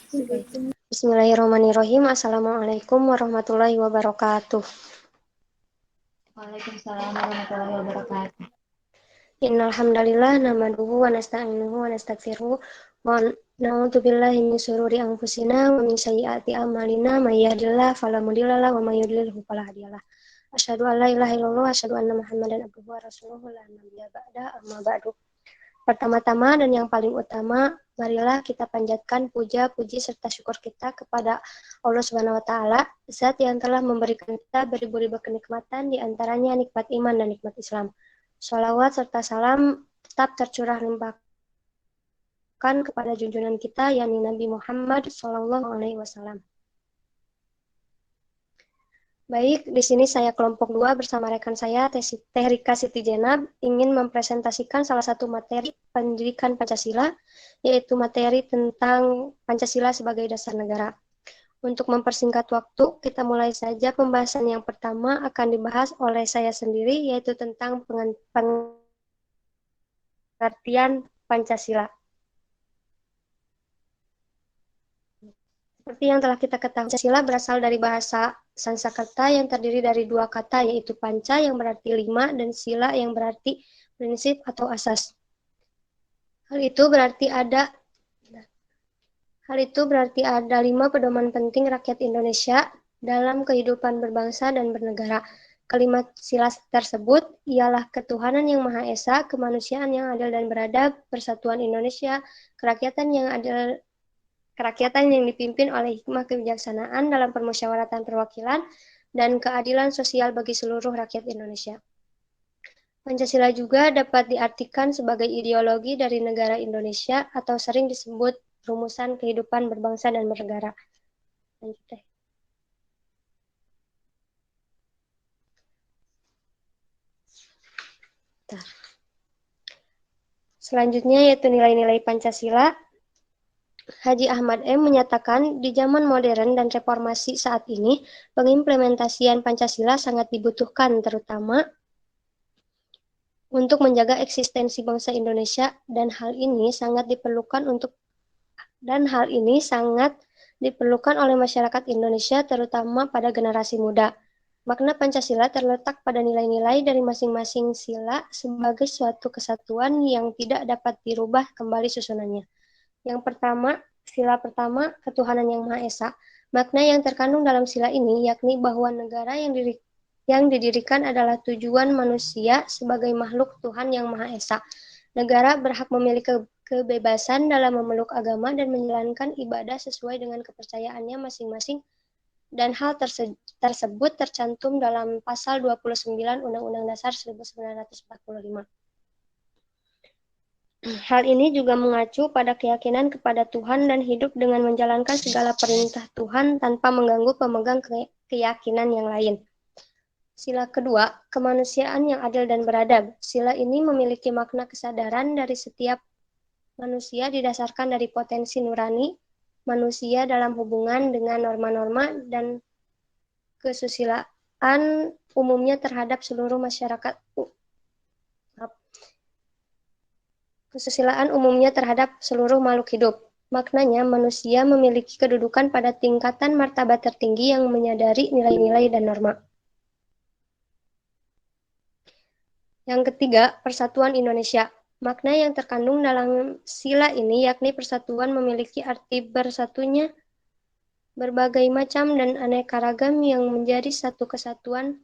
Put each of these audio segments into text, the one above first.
Bismillahirrahmanirrahim. Assalamualaikum warahmatullahi wabarakatuh. Waalaikumsalam warahmatullahi wabarakatuh. Innal hamdalillah nahmaduhu wa nasta'inuhu wa nastaghfiruh wa na'udzu billahi min syururi anfusina wa min sayyiati a'malina may yahdihillahu fala mudilla lahu wa may yudlil fala hadiyalah. Asyhadu an la ilaha illallah wa asyhadu anna Muhammadan abduhu wa rasuluhu la nabiyya ba'da amma ba'du. Pertama-tama dan yang paling utama, marilah kita panjatkan puja, puji, serta syukur kita kepada Allah Subhanahu wa Ta'ala, Zat yang telah memberikan kita beribu-ribu kenikmatan, di antaranya nikmat iman dan nikmat Islam. Sholawat serta salam tetap tercurah limpahkan kepada junjungan kita, yakni Nabi Muhammad SAW. Baik, di sini saya kelompok 2 bersama rekan saya, Teh Rika Siti Jenab, ingin mempresentasikan salah satu materi pendidikan Pancasila, yaitu materi tentang Pancasila sebagai dasar negara. Untuk mempersingkat waktu, kita mulai saja. Pembahasan yang pertama akan dibahas oleh saya sendiri, yaitu tentang pengertian Pancasila. Seperti yang telah kita ketahui, Pancasila berasal dari bahasa Sanskerta yang terdiri dari dua kata, yaitu panca yang berarti 5 dan sila yang berarti prinsip atau asas. Hal itu berarti ada 5 pedoman penting rakyat Indonesia dalam kehidupan berbangsa dan bernegara. Kalimat sila tersebut ialah ketuhanan yang Maha Esa, kemanusiaan yang adil dan beradab, persatuan Indonesia, kerakyatan yang dipimpin oleh hikmah kebijaksanaan dalam permusyawaratan perwakilan, dan keadilan sosial bagi seluruh rakyat Indonesia. Pancasila juga dapat diartikan sebagai ideologi dari negara Indonesia atau sering disebut rumusan kehidupan berbangsa dan bernegara. Lanjut deh. Selanjutnya yaitu nilai-nilai Pancasila. Haji Ahmad M. menyatakan, di zaman modern dan reformasi saat ini, pengimplementasian Pancasila sangat dibutuhkan, terutama untuk menjaga eksistensi bangsa Indonesia, dan hal ini sangat diperlukan oleh masyarakat Indonesia, terutama pada generasi muda. Makna Pancasila terletak pada nilai-nilai dari masing-masing sila sebagai suatu kesatuan yang tidak dapat dirubah kembali susunannya. Yang pertama, sila pertama, ketuhanan yang Maha Esa. Makna yang terkandung dalam sila ini yakni bahwa negara yang didirikan adalah tujuan manusia sebagai makhluk Tuhan yang Maha Esa. Negara berhak memiliki kebebasan dalam memeluk agama dan menjalankan ibadah sesuai dengan kepercayaannya masing-masing, dan hal tersebut tercantum dalam pasal 29 Undang-Undang Dasar 1945. Hal ini juga mengacu pada keyakinan kepada Tuhan dan hidup dengan menjalankan segala perintah Tuhan tanpa mengganggu pemegang keyakinan yang lain. Sila kedua, kemanusiaan yang adil dan beradab. Sila ini memiliki makna kesadaran dari setiap manusia didasarkan dari potensi nurani manusia dalam hubungan dengan norma-norma dan kesusilaan umumnya terhadap seluruh masyarakat. Kesusilaan umumnya terhadap seluruh makhluk hidup. Maknanya, manusia memiliki kedudukan pada tingkatan martabat tertinggi yang menyadari nilai-nilai dan norma. Yang ketiga, persatuan Indonesia. Makna yang terkandung dalam sila ini yakni persatuan memiliki arti bersatunya berbagai macam dan aneka ragam yang menjadi satu kesatuan.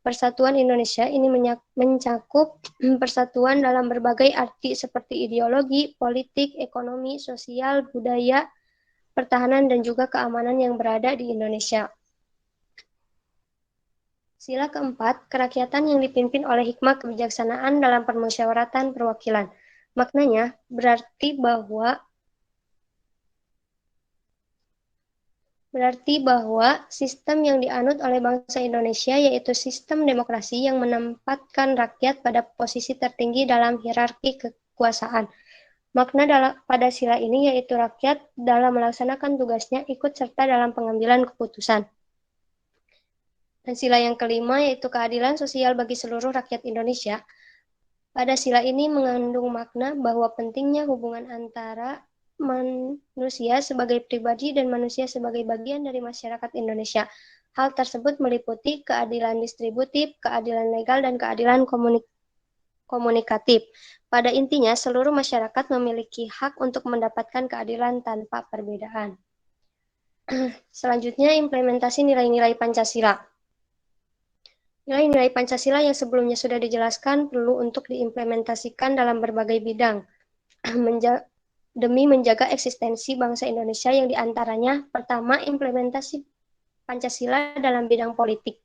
Persatuan Indonesia ini mencakup persatuan dalam berbagai arti seperti ideologi, politik, ekonomi, sosial, budaya, pertahanan, dan juga keamanan yang berada di Indonesia. Sila keempat, kerakyatan yang dipimpin oleh hikmah kebijaksanaan dalam permusyawaratan perwakilan. Maknanya berarti bahwa sistem yang dianut oleh bangsa Indonesia yaitu sistem demokrasi yang menempatkan rakyat pada posisi tertinggi dalam hierarki kekuasaan. Makna pada sila ini yaitu rakyat dalam melaksanakan tugasnya ikut serta dalam pengambilan keputusan. Dan sila yang kelima yaitu keadilan sosial bagi seluruh rakyat Indonesia. Pada sila ini mengandung makna bahwa pentingnya hubungan antara manusia sebagai pribadi dan manusia sebagai bagian dari masyarakat Indonesia. Hal tersebut meliputi keadilan distributif, keadilan legal, dan keadilan komunikatif. Pada intinya, seluruh masyarakat memiliki hak untuk mendapatkan keadilan tanpa perbedaan. Selanjutnya, implementasi nilai-nilai Pancasila. Nilai-nilai Pancasila yang sebelumnya sudah dijelaskan perlu untuk diimplementasikan dalam berbagai bidang demi menjaga eksistensi bangsa Indonesia yang diantaranya pertama, implementasi Pancasila dalam bidang politik.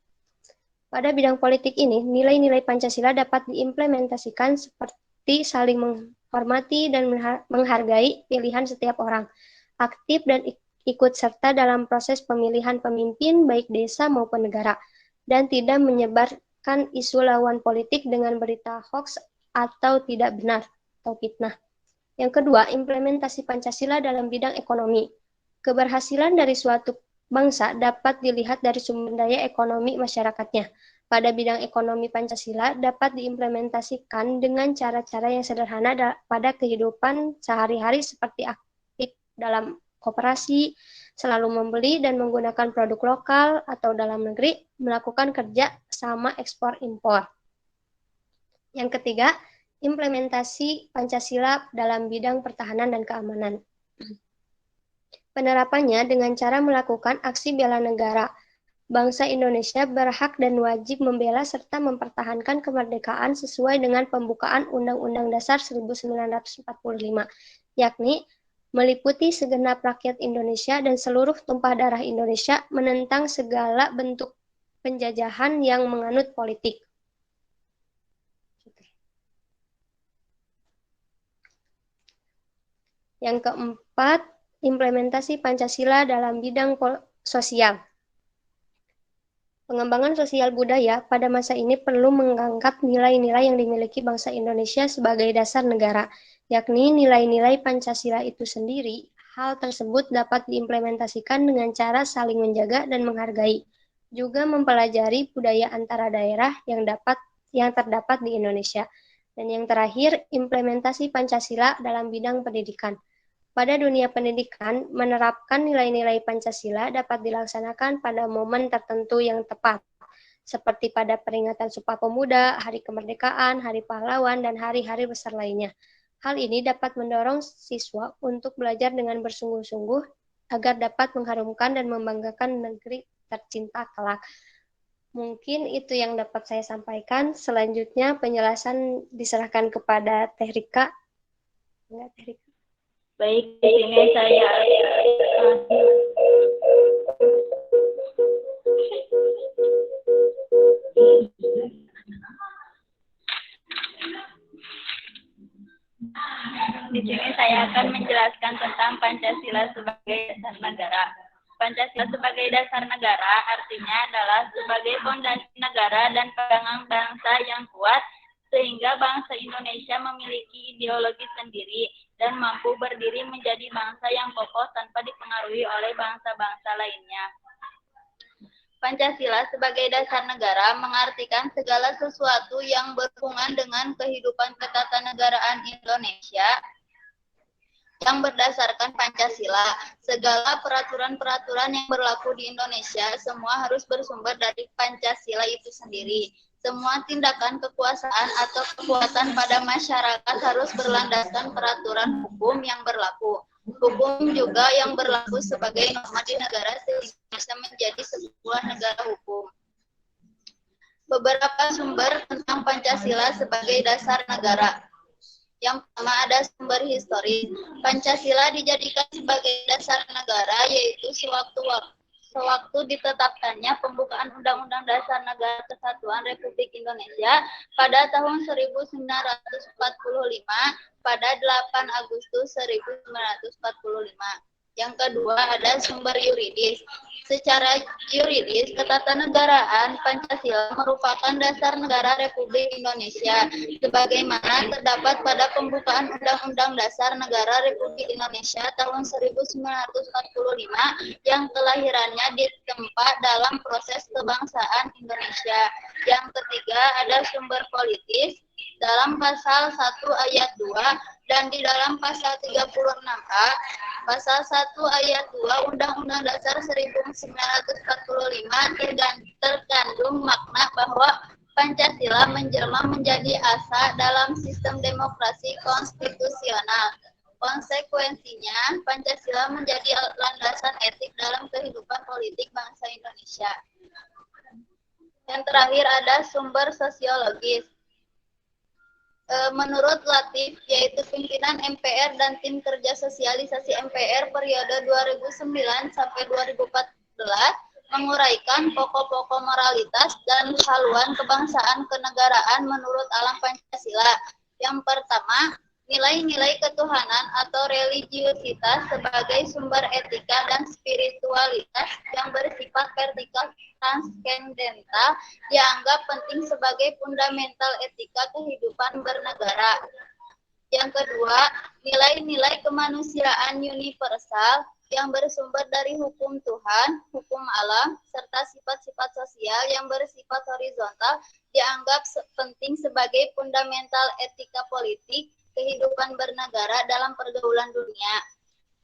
Pada bidang politik ini, nilai-nilai Pancasila dapat diimplementasikan seperti saling menghormati dan menghargai pilihan setiap orang, aktif dan ikut serta dalam proses pemilihan pemimpin baik desa maupun negara, dan tidak menyebarkan isu lawan politik dengan berita hoax atau tidak benar atau fitnah. Yang kedua, implementasi Pancasila dalam bidang ekonomi. Keberhasilan dari suatu bangsa dapat dilihat dari sumber daya ekonomi masyarakatnya. Pada bidang ekonomi, Pancasila dapat diimplementasikan dengan cara-cara yang sederhana pada kehidupan sehari-hari seperti aktif dalam koperasi, selalu membeli dan menggunakan produk lokal atau dalam negeri, melakukan kerja sama ekspor impor. Yang ketiga, implementasi Pancasila dalam bidang pertahanan dan keamanan. Penerapannya dengan cara melakukan aksi bela negara. Bangsa Indonesia berhak dan wajib membela serta mempertahankan kemerdekaan sesuai dengan pembukaan Undang-Undang Dasar 1945, yakni meliputi segenap rakyat Indonesia dan seluruh tumpah darah Indonesia menentang segala bentuk penjajahan yang menganut politik. Yang keempat, implementasi Pancasila dalam bidang sosial. Pengembangan sosial budaya pada masa ini perlu mengangkat nilai-nilai yang dimiliki bangsa Indonesia sebagai dasar negara, yakni nilai-nilai Pancasila itu sendiri. Hal tersebut dapat diimplementasikan dengan cara saling menjaga dan menghargai, juga mempelajari budaya antara daerah yang terdapat di Indonesia. Dan yang terakhir, implementasi Pancasila dalam bidang pendidikan. Pada dunia pendidikan, menerapkan nilai-nilai Pancasila dapat dilaksanakan pada momen tertentu yang tepat, seperti pada peringatan Sumpah Pemuda, Hari Kemerdekaan, Hari Pahlawan, dan hari-hari besar lainnya. Hal ini dapat mendorong siswa untuk belajar dengan bersungguh-sungguh agar dapat mengharumkan dan membanggakan negeri tercinta kelak. Mungkin itu yang dapat saya sampaikan. Selanjutnya penjelasan diserahkan kepada Teh Rika. Enggak, Teh Rika. Baik, di sini saya akan menjelaskan tentang Pancasila sebagai dasar negara. Pancasila sebagai dasar negara artinya adalah sebagai fondasi negara dan pegangan bangsa yang kuat sehingga bangsa Indonesia memiliki ideologi sendiri dan mampu berdiri menjadi bangsa yang kokoh tanpa dipengaruhi oleh bangsa-bangsa lainnya. Pancasila sebagai dasar negara mengartikan segala sesuatu yang berhubungan dengan kehidupan ketatanegaraan Indonesia yang berdasarkan Pancasila. Segala peraturan-peraturan yang berlaku di Indonesia semua harus bersumber dari Pancasila itu sendiri. Semua tindakan kekuasaan atau kekuatan pada masyarakat harus berlandaskan peraturan hukum yang berlaku. Hukum juga yang berlaku sebagai norma di negara sehingga bisa menjadi sebuah negara hukum. Beberapa sumber tentang Pancasila sebagai dasar negara. Yang pertama ada sumber historis. Pancasila dijadikan sebagai dasar negara yaitu sewaktu ditetapkannya pembukaan Undang-Undang Dasar Negara Kesatuan Republik Indonesia pada tahun 1945 pada 8 Agustus 1945. Yang kedua ada sumber yuridis. Secara yuridis, ketatanegaraan Pancasila merupakan dasar negara Republik Indonesia sebagaimana terdapat pada pembukaan Undang-Undang Dasar Negara Republik Indonesia tahun 1945 yang kelahirannya ditempa dalam proses kebangsaan Indonesia. Yang ketiga ada sumber politis. dalam pasal 1 ayat 2 dan di dalam pasal 36A, pasal 1 ayat 2 Undang-Undang Dasar 1945 terkandung makna bahwa Pancasila menjelma menjadi asa dalam sistem demokrasi konstitusional. Konsekuensinya, Pancasila menjadi landasan etik dalam kehidupan politik bangsa Indonesia. Yang terakhir ada sumber sosiologis. Menurut Latif, yaitu pimpinan MPR dan tim kerja sosialisasi MPR periode 2009 sampai 2014, menguraikan pokok-pokok moralitas dan haluan kebangsaan kenegaraan menurut alam Pancasila. Yang pertama, nilai-nilai ketuhanan atau religiusitas sebagai sumber etika dan spiritualitas yang bersifat vertikal transcendental dianggap penting sebagai fundamental etika kehidupan bernegara. Yang kedua, nilai-nilai kemanusiaan universal yang bersumber dari hukum Tuhan, hukum alam, serta sifat-sifat sosial yang bersifat horizontal dianggap penting sebagai fundamental etika politik kehidupan bernegara dalam pergaulan dunia.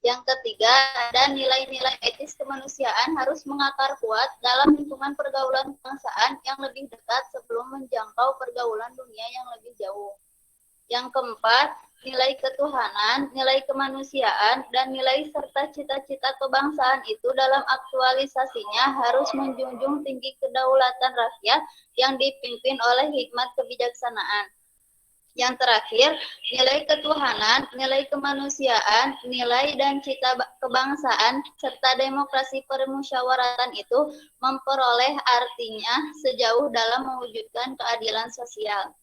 Yang ketiga, ada nilai-nilai etis kemanusiaan harus mengakar kuat dalam lingkungan pergaulan kebangsaan yang lebih dekat sebelum menjangkau pergaulan dunia yang lebih jauh. Yang keempat, nilai ketuhanan, nilai kemanusiaan, dan nilai serta cita-cita kebangsaan itu dalam aktualisasinya harus menjunjung tinggi kedaulatan rakyat yang dipimpin oleh hikmat kebijaksanaan. Yang terakhir, nilai ketuhanan, nilai kemanusiaan, nilai dan cita kebangsaan, serta demokrasi permusyawaratan itu memperoleh artinya sejauh dalam mewujudkan keadilan sosial.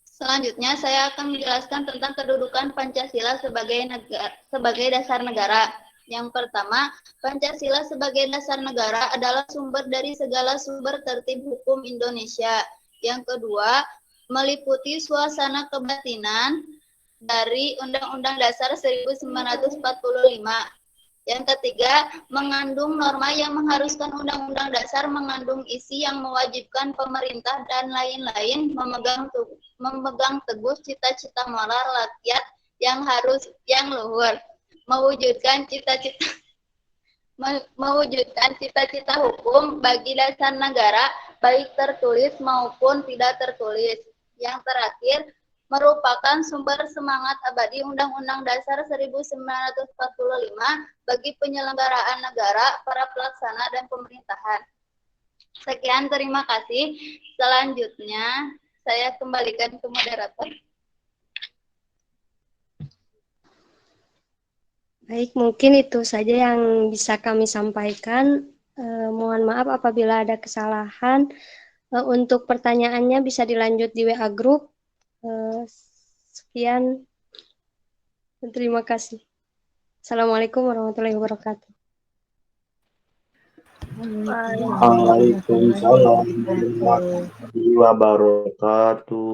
Selanjutnya, saya akan menjelaskan tentang kedudukan Pancasila sebagai dasar negara. Yang pertama, Pancasila sebagai dasar negara adalah sumber dari segala sumber tertib hukum Indonesia. Yang kedua, meliputi suasana kebatinan dari Undang-Undang Dasar 1945. Yang ketiga, mengandung norma yang mengharuskan Undang-Undang Dasar mengandung isi yang mewajibkan pemerintah dan lain-lain memegang teguh cita-cita moral rakyat yang luhur, mewujudkan cita-cita hukum bagi dasar negara, baik tertulis maupun tidak tertulis. Yang terakhir, merupakan sumber semangat abadi Undang-Undang Dasar 1945 bagi penyelenggaraan negara, para pelaksana, dan pemerintahan. Sekian, terima kasih. Selanjutnya, saya kembalikan ke moderator. Baik, mungkin itu saja yang bisa kami sampaikan. Mohon maaf apabila ada kesalahan. Untuk pertanyaannya bisa dilanjut di WA Group. Sekian. Terima kasih. Assalamualaikum warahmatullahi wabarakatuh. Waalaikumsalam warahmatullahi wabarakatuh.